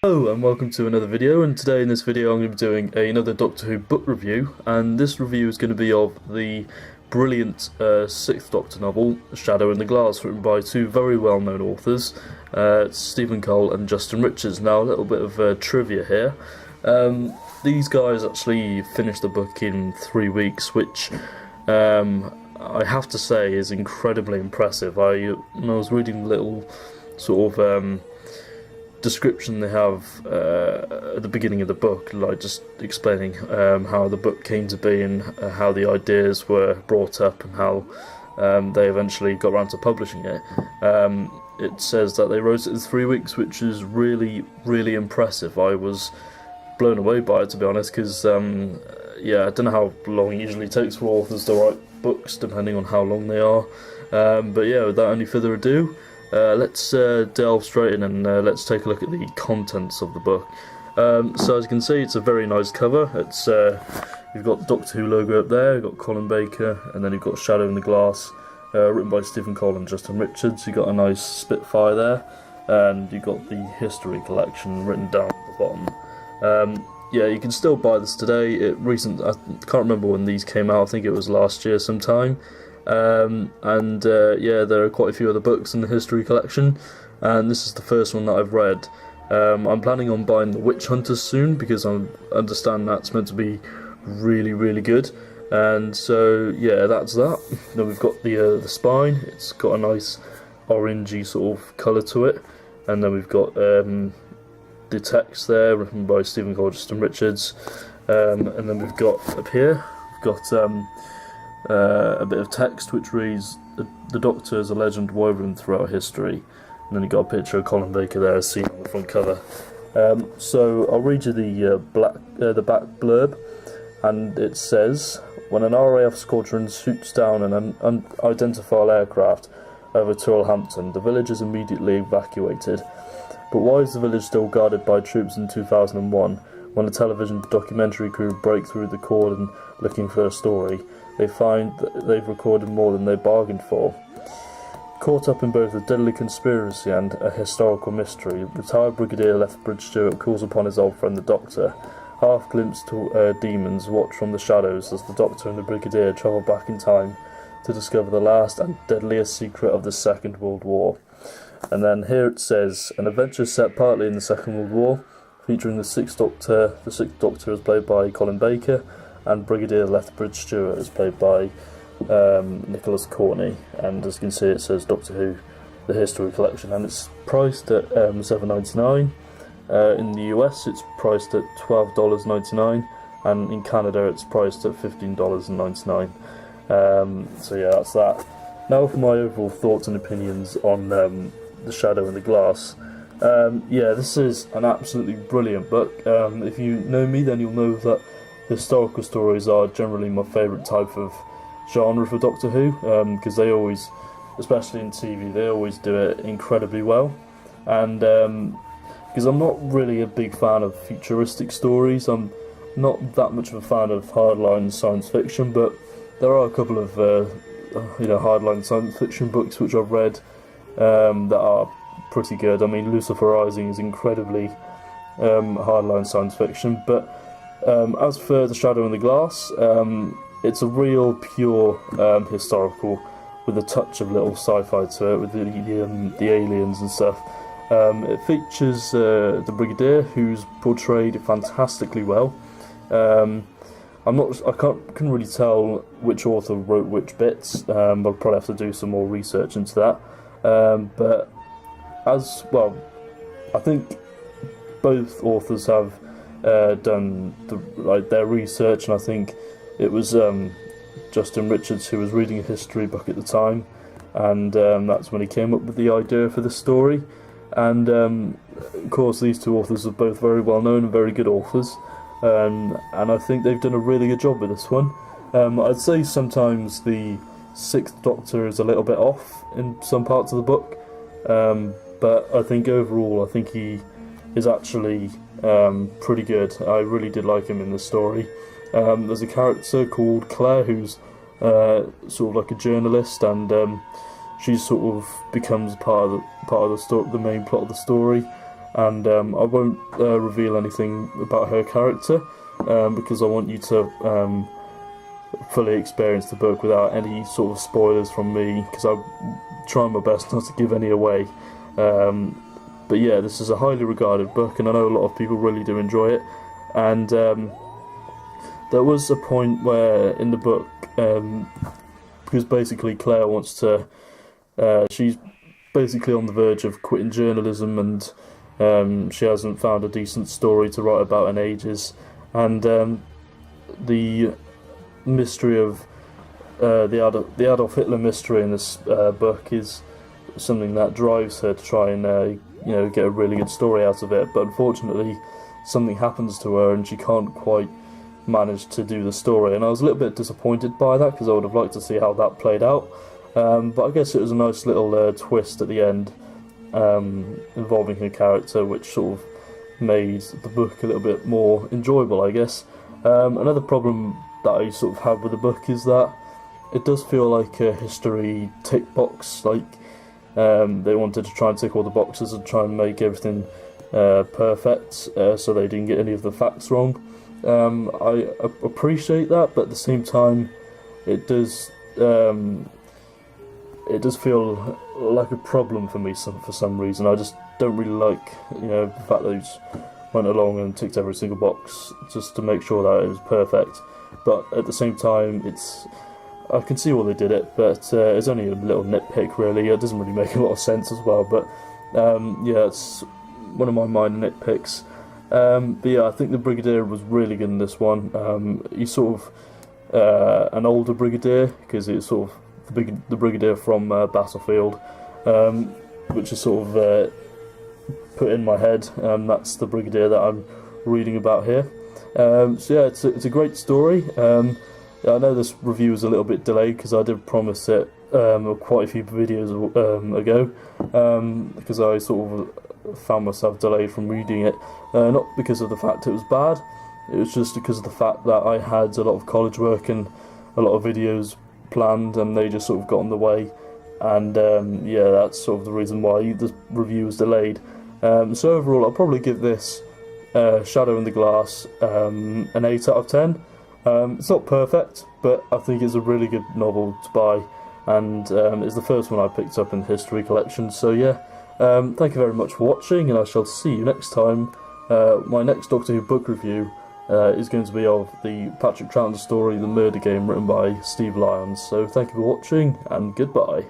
Hello and welcome to another video, and today in this video I'm going to be doing another Doctor Who book review, and this review is going to be of the brilliant Sixth Doctor novel, Shadow in the Glass, written by two very well known authors, Stephen Cole and Justin Richards. Now a little bit of trivia here. These guys actually finished the book in 3 weeks, which I have to say is incredibly impressive. When I was reading the little sort of description they have at the beginning of the book, like just explaining how the book came to be and how the ideas were brought up and how they eventually got around to publishing it. It says that they wrote it in 3 weeks, which is really, really impressive. I was blown away by it, to be honest, because yeah, I don't know how long it usually takes for authors to write books, depending on how long they are. But yeah, without any further ado, let's delve straight in and let's take a look at the contents of the book. So as you can see, it's a very nice cover. It's you've got the Doctor Who logo up there, you've got Colin Baker, and then you've got Shadow in the Glass, written by Stephen Cole and Justin Richards. You've got a nice Spitfire there, and you've got the history collection written down at the bottom. Yeah, you can still buy this today. I can't remember when these came out. I think it was last year sometime. Yeah, there are quite a few other books in the history collection, and this is the first one that I've read. I'm planning on buying The Witch Hunters soon, because I understand that's meant to be really, really good. And so yeah, that's that. Then we've got the spine. It's got a nice orangey sort of colour to it, and then we've got the text there written by Stephen Cole, Justin Richards, and then we've got up here, we've got a bit of text which reads, the Doctor is a legend woven throughout history, and then you've got a picture of Colin Baker there as seen on the front cover. So I'll read you the back blurb, and it says, when an RAF squadron shoots down an unidentified aircraft over Turlhampton, the village is immediately evacuated. But why is the village still guarded by troops in 2001, when a television documentary crew break through the cordon looking for a story? They find that they've recorded more than they bargained for. Caught up in both a deadly conspiracy and a historical mystery, retired Brigadier Lethbridge Stewart calls upon his old friend the Doctor. Half-glimpsed demons watch from the shadows as the Doctor and the Brigadier travel back in time to discover the last and deadliest secret of the Second World War. And then here it says, an adventure set partly in the Second World War, featuring the Sixth Doctor. The Sixth Doctor is played by Colin Baker, and Brigadier Lethbridge Stewart is played by Nicholas Courtney. And as you can see, it says Doctor Who, the History Collection, and it's priced at $7.99. In the US, it's priced at $12.99, and in Canada, it's priced at $15.99. So yeah, that's that. Now for my overall thoughts and opinions on The Shadow in the Glass. Yeah, this is an absolutely brilliant book. If you know me, then you'll know that historical stories are generally my favourite type of genre for Doctor Who, because they always, especially in TV, they always do it incredibly well. And because I'm not really a big fan of futuristic stories, I'm not that much of a fan of hardline science fiction, but there are a couple of hardline science fiction books which I've read that are pretty good. I mean, Lucifer Rising is incredibly hardline science fiction, but as for The Shadow in the Glass, it's a real pure historical, with a touch of little sci-fi to it, with the aliens and stuff. It features the Brigadier, who's portrayed fantastically well. I couldn't really tell which author wrote which bits. I'll probably have to do some more research into that. But as well, I think both authors have done their research, and I think it was Justin Richards who was reading a history book at the time, and that's when he came up with the idea for the story. And of course, these two authors are both very well known and very good authors. And I think they've done a really good job with this one. I'd say sometimes the Sixth Doctor is a little bit off in some parts of the book, but I think overall, I think he is actually pretty good. I really did like him in this story. There's a character called Claire who's sort of like a journalist, and she sort of becomes part of the story, the main plot of the story. and I won't reveal anything about her character because I want you to fully experience the book without any sort of spoilers from me, because I try my best not to give any away. But yeah, this is a highly regarded book, and I know a lot of people really do enjoy it. And there was a point where in the book, because basically Claire wants to, she's basically on the verge of quitting journalism, and she hasn't found a decent story to write about in ages. And the mystery of the Adolf Hitler mystery in this book is something that drives her to try and get a really good story out of it. But unfortunately, something happens to her and she can't quite manage to do the story. And I was a little bit disappointed by that, because I would have liked to see how that played out. But I guess it was a nice little twist at the end involving her character, which sort of made the book a little bit more enjoyable, I guess. Another problem that I sort of have with the book is that it does feel like a history tick box, like they wanted to try and tick all the boxes and try and make everything perfect, so they didn't get any of the facts wrong. I appreciate that, but at the same time, it does feel like a problem for me for some reason. I just don't really like the fact that they just went along and ticked every single box just to make sure that it was perfect. But at the same time, I can see why they did it, but it's only a little nitpick really. It doesn't really make a lot of sense as well, but yeah, it's one of my minor nitpicks. But yeah, I think the Brigadier was really good in this one. He's sort of an older Brigadier, because it's sort of the Brigadier from Battlefield, which is sort of put in my head. That's the Brigadier that I'm reading about here. So yeah, it's a great story. I know this review is a little bit delayed because I did promise it quite a few videos ago, because I sort of found myself delayed from reading it, not because of the fact it was bad, it was just because of the fact that I had a lot of college work and a lot of videos planned, and they just sort of got in the way, and yeah, that's sort of the reason why the review was delayed. So overall, I'll probably give this Shadow in the Glass an 8 out of 10. It's not perfect, but I think it's a really good novel to buy, and it's the first one I picked up in the History Collection. So yeah, thank you very much for watching, and I shall see you next time. My next Doctor Who book review is going to be of the Patrick Troughton story, The Murder Game, written by Steve Lyons. So thank you for watching, and goodbye.